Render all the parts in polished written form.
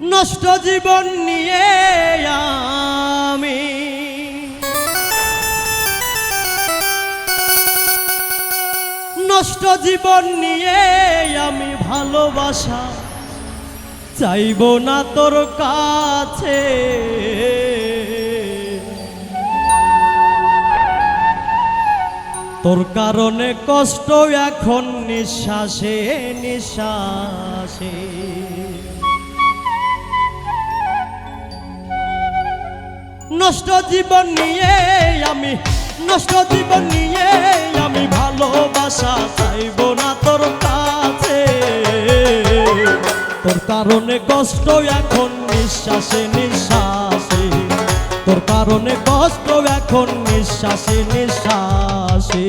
নষ্ট জীবন নিয়ে আমি নষ্ট জীবন নিয়ে আমি ভালোবাসা চাইব না তোর কাছে। তোর কারণে কষ্ট এখন নিঃশ্বাসে নিঃশ্বাসে। নষ্ট জীবন নিয়ে আমি নষ্ট জীবন নিয়ে আমি ভালোবাসা চাইব না তোর কাছে। তোর কারণে কষ্ট এখন নিঃশ্বাসে নিঃশ্বাসে। তোর কারণে কষ্ট এখন নিঃশ্বাসে নিঃশ্বাসে।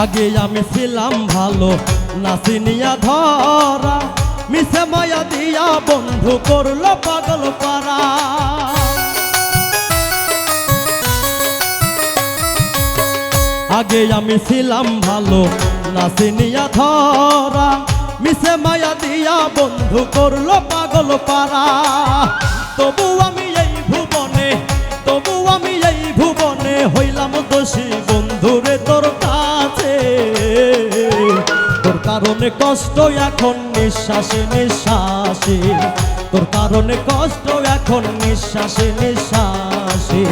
আগে আমি ছিলাম ভালো নাচিনিয়া ধরা, মিছে মায়া দিয়া বন্ধু করলো পাগল পারা। আগে আমি ছিলাম ভালো নাচিনিয়া ধরা, মিছে মায়া দিয়া বন্ধু করলো পাগল পারা। তবু আমি এই ভুবনে তবু আমি এই ভুবনে হইলাম দোষী বন্ধুরে তোর কাছে। তোর কারণে কষ্ট এখন নিঃশ্বাসে নিঃশ্বাসে। তোর কারণে কষ্ট এখন নিঃশ্বাসে নিঃশ্বাসে।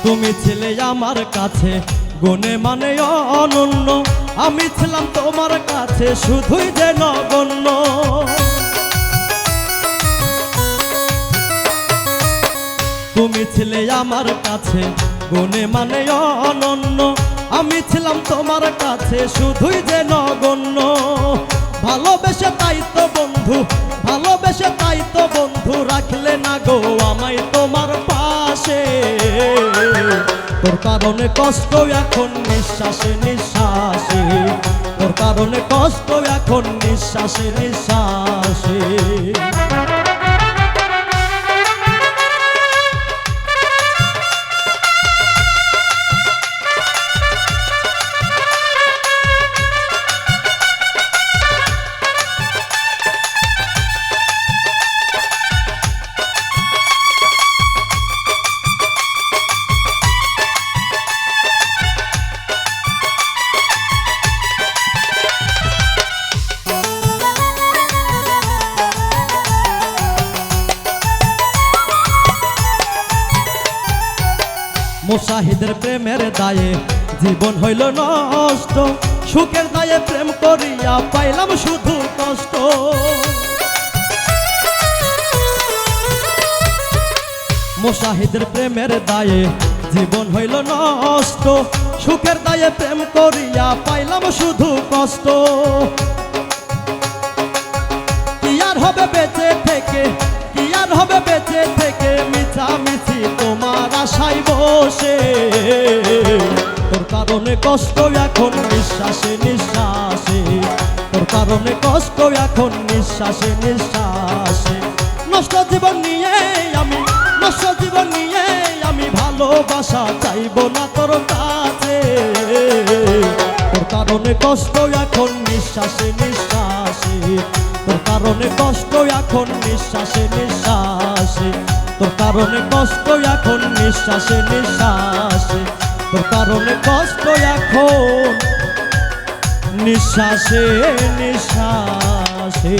তুমি ছিলে আমার কাছে গুণে মানে অনন্য, আমি ছিলাম তোমার কাছে শুধুই যে নগণ্য। তুমি ছিলে আমার কাছে গুণে মানে অনন্য, আমি ছিলাম তোমার কাছে শুধুই যে নগণ্য। ভালোবেসে তাই তো বন্ধু ভালোবেসে তাই তো বন্ধু রাখলে না গো আমায় তোমার পাশে। তোর কারণে কষ্ট এখন নিঃশ্বাসে নিঃশ্বাসে। তোর কারণে কষ্ট এখন নিঃশ্বাসে নিঃশ্বাসে। মুশাহিদের প্রেমের দায়ে জীবন হইল নষ্ট, সুখের দায়ে প্রেম করিয়া পাইলাম শুধু কষ্ট। মুশাহিদের প্রেমের দায়ে জীবন হইল নষ্ট, সুখের দায়ে প্রেম করিয়া পাইলাম শুধু কষ্ট। কি আর হবে বেঁচে থেকে কি আর হবে বেঁচে থেকে মিছামিছি তোমার আশায় বসে। তোর কারণে কষ্ট এখন নিঃশ্বাসে নিঃশ্বাসে। তোর কারণে কষ্ট এখন নিঃশ্বাসে নিঃশ্বাসে। নষ্ট জীবন নিয়ে আমি নষ্ট জীবন নিয়ে আমি ভালোবাসা চাইব না তোর কাছে। তোর কারণে কষ্ট এখন নিঃশ্বাসে নিঃশ্বাসে। তোর কারণে কষ্ট এখন নিঃশ্বাসে নিঃশ্বাসে। তোর কারণে কষ্ট এখন নিঃশ্বাসে নিঃশ্বাসে। তোর কারণে কষ্ট এখন নিঃশ্বাসে নিঃশ্বাসে।